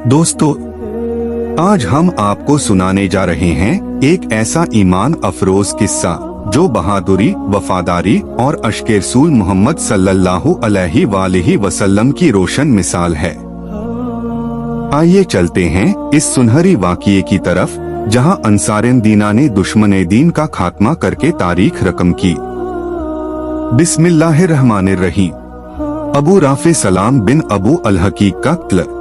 दोस्तों, आज हम आपको सुनाने जा रहे हैं एक ऐसा ईमान अफरोज किस्सा जो बहादुरी, वफादारी और अश्क रसूल मोहम्मद सल्लल्लाहु अलैहि वसल्लम की रोशन मिसाल है। आइए चलते हैं इस सुनहरी वाक़िए की तरफ जहां अंसार दीना ने दुश्मन दीन का खात्मा करके तारीख रकम की। बिस्मिल्लाहिर्रहमानिर्रहीम। अबू राफे सलाम बिन अबू अल हकीक का कत्ल।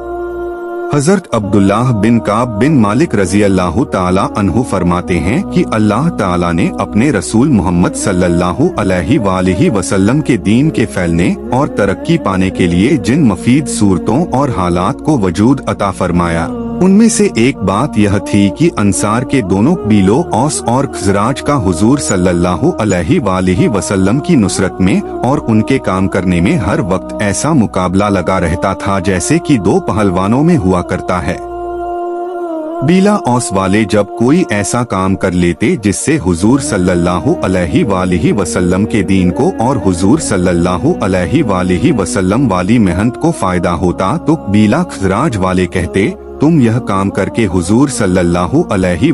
हजरत अब्दुल्लाह बिन काब बिन मालिक रजी अल्लाह ताला अन्हु फरमाते हैं कि अल्लाह ताला ने अपने रसूल मोहम्मद सल्लल्लाहु अलैहि वसल्लम के दीन के फैलने और तरक्की पाने के लिए जिन मफीद सूरतों और हालात को वजूद अता फरमाया, उनमें से एक बात यह थी कि अंसार के दोनों कबीलों औस और खज़राज का हुजूर सल्लल्लाहु अलैहि वसल्लम की नुसरत में और उनके काम करने में हर वक्त ऐसा मुकाबला लगा रहता था जैसे कि दो पहलवानों में हुआ करता है। बीला औस वाले जब कोई ऐसा काम कर लेते जिससे हुजूर सल्लल्लाहु अलैहि वसल्लम के दीन को और हुजूर सल्लल्लाहु अलैहि वसल्लम वाली मेहनत को फायदा होता, तो बीला खज़राज वाले कहते, तुम यह काम करके हुजूर सल्लल्लाहु अलैहि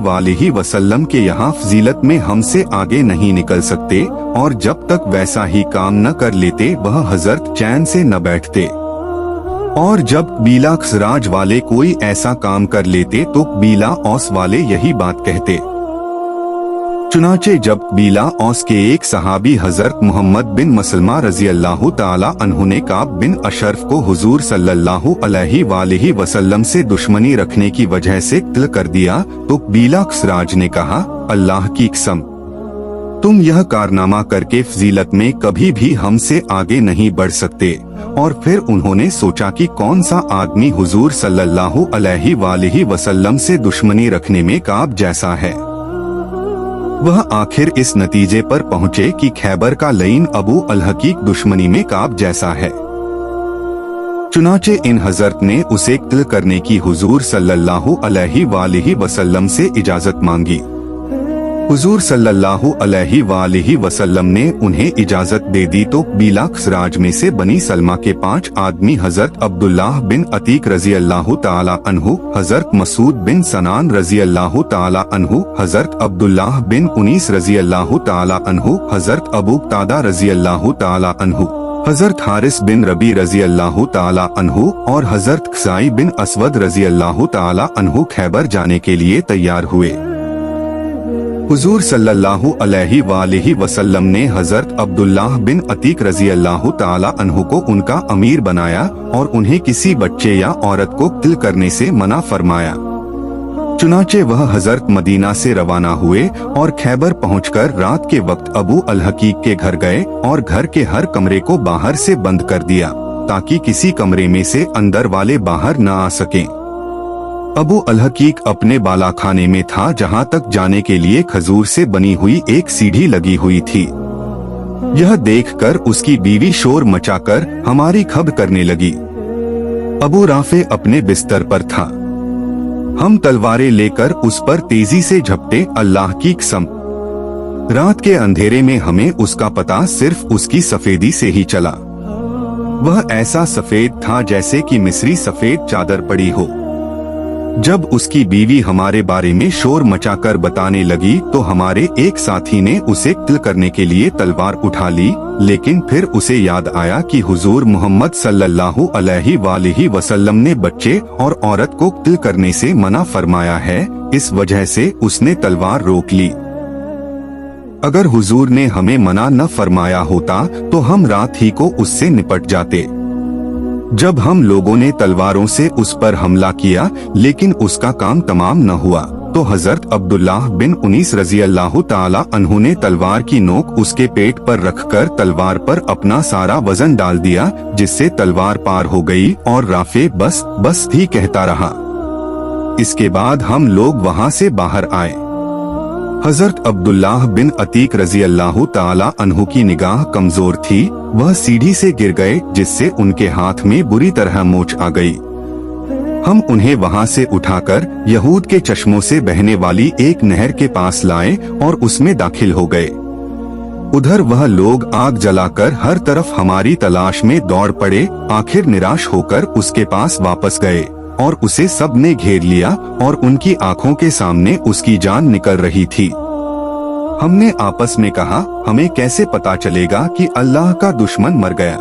वसल्लम के यहाँ फजीलत में हमसे आगे नहीं निकल सकते, और जब तक वैसा ही काम न कर लेते वह हजरत चैन से न बैठते। और जब बीला खज़राज वाले कोई ऐसा काम कर लेते तो बीला औस वाले यही बात कहते। चुनाचे जब बीला औस के एक सहाबी हजरत मोहम्मद बिन मसलमा रजी अल्लाह ताला अन्हु ने काब बिन अशरफ को हुजूर सल्लल्लाहु अलैहि वसल्लम से दुश्मनी रखने की वजह से कत्ल कर दिया, तो बीला खज़राज ने कहा, अल्लाह की कसम, तुम यह कारनामा करके फजीलत में कभी भी हमसे आगे नहीं बढ़ सकते। और फिर उन्होंने सोचा कि कौन सा आदमी हुजूर सल्लल्लाहु अलैहि वसल्लम से दुश्मनी रखने में काब जैसा है। वह आखिर इस नतीजे पर पहुँचे कि खैबर का लईन अबू अल हकीक दुश्मनी में काब जैसा है। चुनाचे इन हजरत ने उसे कत्ल करने की हुजूर सल्लल्लाहु अलैहि वसल्लम से इजाजत मांगी। हुजूर सल्लल्लाहु अलैहि वसल्लम ने उन्हें इजाजत दे दी तो बीला खज़राज में से बनी सलमा के 5 आदमी हजरत अब्दुल्लाह बिन अतीक रजी अल्लाह ताला अन्हु, हजरत मसूद बिन सनान रजी अल्लाह ताला अन्हु, हजरत अब्दुल्लाह बिन उनीस रजी अल्लाह ताला अन्हु, हजरत अबू तादा रजी अल्लाह ताला अन्हु, हजरत हारिस बिन रबी रजी अल्लाह ताला अन्हु और हजरत खसाई बिन असवद रजी अल्लाह ताला अन्हु खैबर जाने के लिए तैयार हुए। हुजूर सल्लल्लाहु अलैहि वसल्लम ने हजरत अब्दुल्लाह बिन अतीक रजी अल्लाह ताला अन्हु को उनका अमीर बनाया और उन्हें किसी बच्चे या औरत को कत्ल करने से मना फरमाया। चुनाचे वह हजरत मदीना से रवाना हुए और खैबर पहुंचकर रात के वक्त अबू अल हकीक के घर गए और घर के हर कमरे को बाहर से बंद कर दिया ताकि किसी कमरे में से अंदर वाले बाहर न आ सकें। अबू अल हकीक अपने बालाखाने में था जहां तक जाने के लिए खजूर से बनी हुई एक सीढ़ी लगी हुई थी। यह देखकर उसकी बीवी शोर मचाकर हमारी खबर करने लगी। अबू राफे अपने बिस्तर पर था। हम तलवारें लेकर उस पर तेजी से झपटे। अल्लाह की कसम, रात के अंधेरे में हमें उसका पता सिर्फ उसकी सफेदी से ही चला। वह ऐसा सफेद था जैसे कि मिस्री सफेद चादर पड़ी हो। जब उसकी बीवी हमारे बारे में शोर मचाकर बताने लगी तो हमारे एक साथी ने उसे कत्ल करने के लिए तलवार उठा ली, लेकिन फिर उसे याद आया कि हुजूर मोहम्मद सल्लल्लाहु अलैहि वसल्लम ने बच्चे और औरत को कत्ल करने से मना फरमाया है, इस वजह से उसने तलवार रोक ली। अगर हुजूर ने हमें मना न फरमाया होता तो हम रात ही को उससे निपट जाते। जब हम लोगों ने तलवारों से उस पर हमला किया लेकिन उसका काम तमाम न हुआ, तो हजरत अब्दुल्लाह बिन उनीस रजी अल्लाह ताला अन्हु ने तलवार की नोक उसके पेट पर रखकर तलवार पर अपना सारा वजन डाल दिया, जिससे तलवार पार हो गई और राफे बस ही कहता रहा। इसके बाद हम लोग वहां से बाहर आए। हजरत अब्दुल्लाह बिन अतीक रजी अल्लाह ताला अन्हु की निगाह कमजोर थी। वह सीढ़ी से गिर गए जिससे उनके हाथ में बुरी तरह मोच आ गई। हम उन्हें वहां से उठाकर यहूद के चश्मों से बहने वाली एक नहर के पास लाए और उसमें दाखिल हो गए। उधर वह लोग आग जलाकर हर तरफ हमारी तलाश में दौड़ पड़े। आखिर निराश होकर उसके पास वापस गए और उसे सबने घेर लिया और उनकी आंखों के सामने उसकी जान निकल रही थी। हमने आपस में कहा, हमें कैसे पता चलेगा कि अल्लाह का दुश्मन मर गया?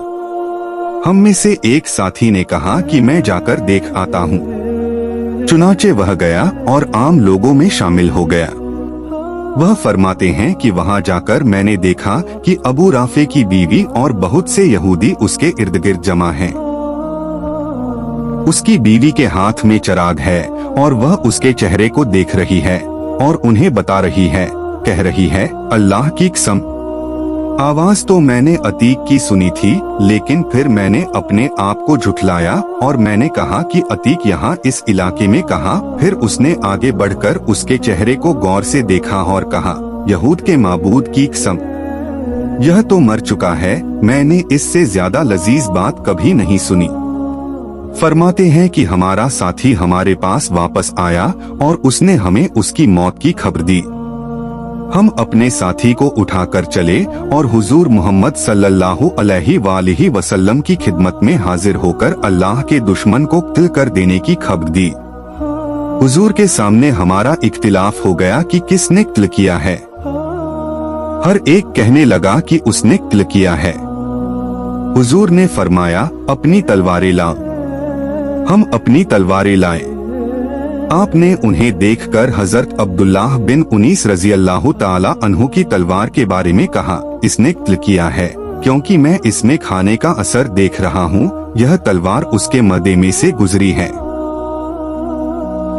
हम में से एक साथी ने कहा कि मैं जाकर देख आता हूँ। चुनाचे वह गया और आम लोगों में शामिल हो गया। वह फरमाते हैं कि वहां जाकर मैंने देखा कि अबू राफे की बीवी और बहुत से यहूदी उसके इर्द गिर्द जमा हैं। उसकी बीवी के हाथ में चिराग है और वह उसके चेहरे को देख रही है और उन्हें बता रही है, कह रही है, अल्लाह की कसम। आवाज तो मैंने अतीक की सुनी थी, लेकिन फिर मैंने अपने आप को झुठलाया और मैंने कहा कि अतीक यहाँ इस इलाके में कहाँ। फिर उसने आगे बढ़कर उसके चेहरे को गौर से देखा और कहा, यहूद के माबूद की कसम, यह तो मर चुका है। मैंने इससे ज्यादा लजीज बात कभी नहीं सुनी। फरमाते हैं कि हमारा साथी हमारे पास वापस आया और उसने हमें उसकी मौत की खबर दी। हम अपने साथी को उठाकर चले और हुजूर मोहम्मद सल्लल्लाहु अलैहि वसल्लम की खिदमत में हाजिर होकर अल्लाह के दुश्मन को कत्ल कर देने की खबर दी। हुजूर के सामने हमारा इख्तिलाफ हो गया कि किसने कत्ल किया है। हर एक कहने लगा कि उसने कत्ल किया है। हुजूर ने फरमाया, अपनी तलवारें लाओ। हम अपनी तलवारें लाए। आपने उन्हें देखकर हजरत अब्दुल्लाह बिन उनीस रजी अल्लाह ताला अन्हु की तलवार के बारे में कहा, इसने कत्ल किया है, क्योंकि मैं इसमें खाने का असर देख रहा हूँ। यह तलवार उसके मदे में से गुजरी है।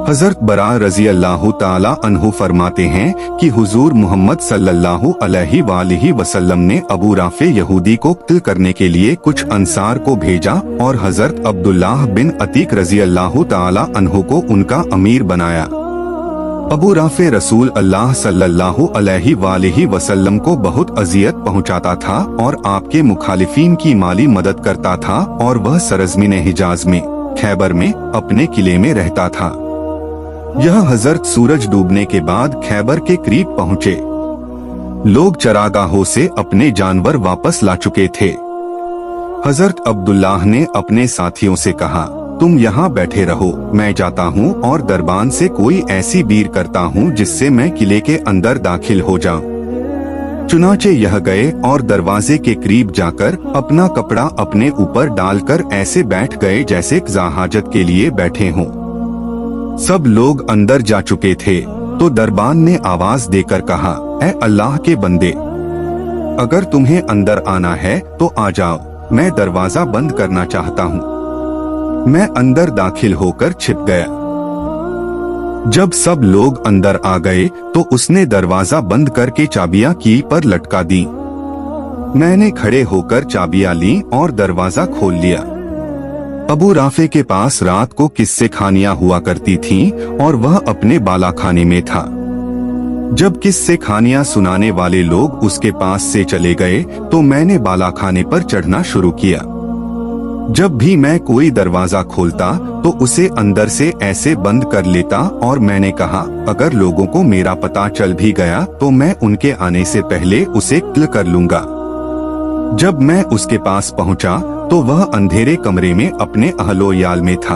हजरत बरा रजी अल्लाह ताला अन्हु फरमाते हैं कि हुजूर मोहम्मद सल्लल्लाहु अलैहि वसल्लम ने अबू राफे यहूदी को कत्ल करने के लिए कुछ अंसार को भेजा और हजरत अब्दुल्लाह बिन अतीक रजी अल्लाह ताला अन्हु को उनका अमीर बनाया। अबू राफे रसूल अल्लाह सल्लल्लाहु अलैहि वसल्लम को बहुत अजियत पहुंचाता था और आपके मुखालिफिन की माली मदद करता था और वह सरजमीन हिजाज में, खैबर में, अपने किले में रहता था। यह हजरत सूरज डूबने के बाद खैबर के करीब पहुँचे। लोग चरागाहों से अपने जानवर वापस ला चुके थे। हजरत अब्दुल्लाह ने अपने साथियों से कहा, तुम यहाँ बैठे रहो, मैं जाता हूँ और दरबान से कोई ऐसी बीर करता हूँ जिससे मैं किले के अंदर दाखिल हो जाऊँ। चुनाचे यह गए और दरवाजे के करीब जाकर अपना कपड़ा अपने ऊपर डालकर ऐसे बैठ गए जैसे क़ज़ा हाजत के लिए बैठे हों। सब लोग अंदर जा चुके थे तो दरबान ने आवाज देकर कहा, ऐ अल्लाह के बंदे, अगर तुम्हें अंदर आना है तो आ जाओ, मैं दरवाजा बंद करना चाहता हूँ। मैं अंदर दाखिल होकर छिप गया। जब सब लोग अंदर आ गए तो उसने दरवाजा बंद करके चाबियां की पर लटका दी। मैंने खड़े होकर चाबियां ली और दरवाजा खोल लिया। अबू राफे के पास रात को किस्से खानियां हुआ करती थीं और वह अपने बाला खाने में था। जब किस्से खानियां सुनाने वाले लोग उसके पास से चले गए तो मैंने बाला खाने पर चढ़ना शुरू किया। जब भी मैं कोई दरवाजा खोलता तो उसे अंदर से ऐसे बंद कर लेता और मैंने कहा, अगर लोगों को मेरा पता चल भी गया तो मैं उनके आने से पहले उसे कत्ल कर लूंगा। जब मैं उसके पास पहुंचा तो वह अंधेरे कमरे में अपने अहलो-याल में था।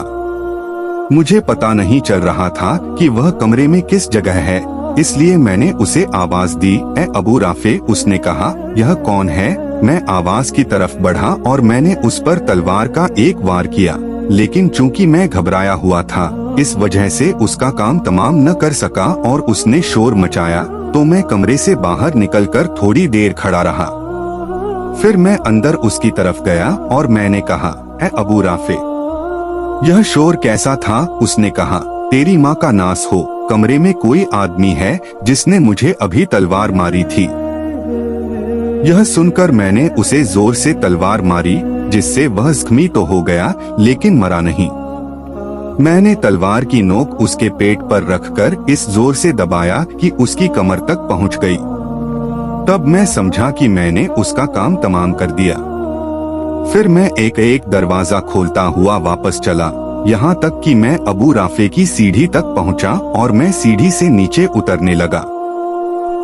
मुझे पता नहीं चल रहा था कि वह कमरे में किस जगह है, इसलिए मैंने उसे आवाज दी, ए अबू राफे। उसने कहा, यह कौन है? मैं आवाज की तरफ बढ़ा और मैंने उस पर तलवार का एक वार किया, लेकिन चूंकि मैं घबराया हुआ था इस वजह से उसका काम तमाम न कर सका और उसने शोर मचाया तो मैं कमरे से बाहर निकलकर थोड़ी देर खड़ा रहा। फिर मैं अंदर उसकी तरफ गया और मैंने कहा, ए अबू राफे, यह शोर कैसा था? उसने कहा, तेरी माँ का नास हो, कमरे में कोई आदमी है जिसने मुझे अभी तलवार मारी थी। यह सुनकर मैंने उसे जोर से तलवार मारी, जिससे वह जख्मी तो हो गया लेकिन मरा नहीं। मैंने तलवार की नोक उसके पेट पर रखकर इस जोर से दबाया कि उसकी कमर तक पहुंच गई। तब मैं समझा कि मैंने उसका काम तमाम कर दिया। फिर मैं एक एक दरवाजा खोलता हुआ वापस चला, यहाँ तक कि मैं अबू राफे की सीढ़ी तक पहुँचा और मैं सीढ़ी से नीचे उतरने लगा।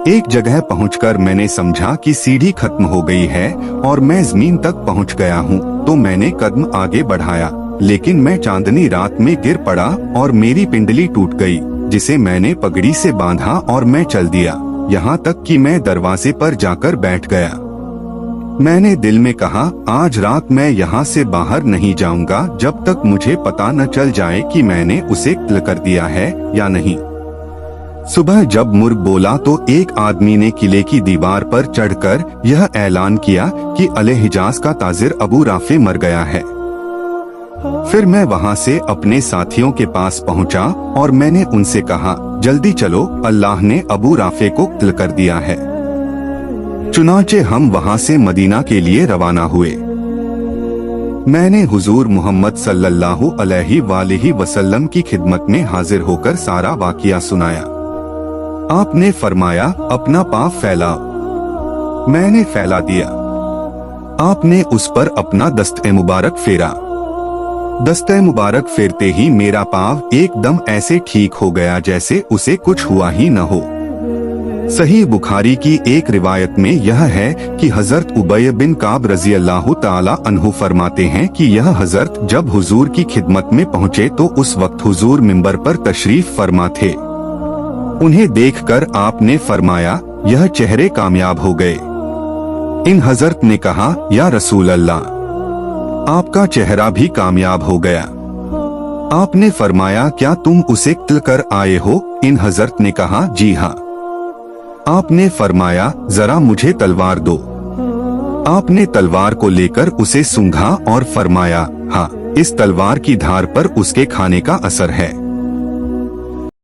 एक जगह पहुंचकर मैंने समझा कि सीढ़ी खत्म हो गई है और मैं जमीन तक पहुंच गया हूं, तो मैंने कदम आगे बढ़ाया। लेकिन मैं चांदनी रात में गिर पड़ा और मेरी पिंडली टूट गई, जिसे मैंने पगड़ी से बांधा और मैं चल दिया, यहाँ तक कि मैं दरवाजे पर जाकर बैठ गया। मैंने दिल में कहा, आज रात मैं यहाँ से बाहर नहीं जाऊंगा जब तक मुझे पता न चल जाए कि मैंने उसे कत्ल कर दिया है या नहीं। सुबह जब मुर्ग बोला तो एक आदमी ने किले की दीवार पर चढ़कर यह ऐलान किया कि अले हिजाज का ताजिर अबू राफे मर गया है। फिर मैं वहां से अपने साथियों के पास पहुंचा और मैंने उनसे कहा, जल्दी चलो, अल्लाह ने अबू राफे को कत्ल कर दिया है। चुनांचे हम वहां से मदीना के लिए रवाना हुए। मैंने हुजूर मोहम्मद सल्लल्लाहु अलैहि वसल्लम की खिदमत में हाजिर होकर सारा वाकिया सुनाया। आपने फरमाया, अपना पाँव फैलाओ। मैंने फैला दिया। आपने उस पर अपना दस्ते मुबारक फेरा। दस्ते मुबारक फेरते ही मेरा पाँव एकदम ऐसे ठीक हो गया जैसे उसे कुछ हुआ ही न हो। सही बुखारी की एक रिवायत में यह है कि हजरत उबय बिन काब रजी अल्लाह ताला अन्हु फरमाते हैं कि यह हजरत जब हुजूर की खिदमत में पहुँचे तो उस वक्त हुजूर मिंबर पर तशरीफ फरमा थे। उन्हें देखकर आपने फरमाया, यह चेहरे कामयाब हो गए। इन हजरत ने कहा, या रसूल अल्लाह, आपका चेहरा भी कामयाब हो गया। आपने फरमाया, क्या तुम उसे कत्ल कर आए हो? इन हजरत ने कहा, जी हाँ। आपने फरमाया, जरा मुझे तलवार दो। आपने तलवार को लेकर उसे सूंघा और फरमाया, हाँ, इस तलवार की धार पर उसके खाने का असर है।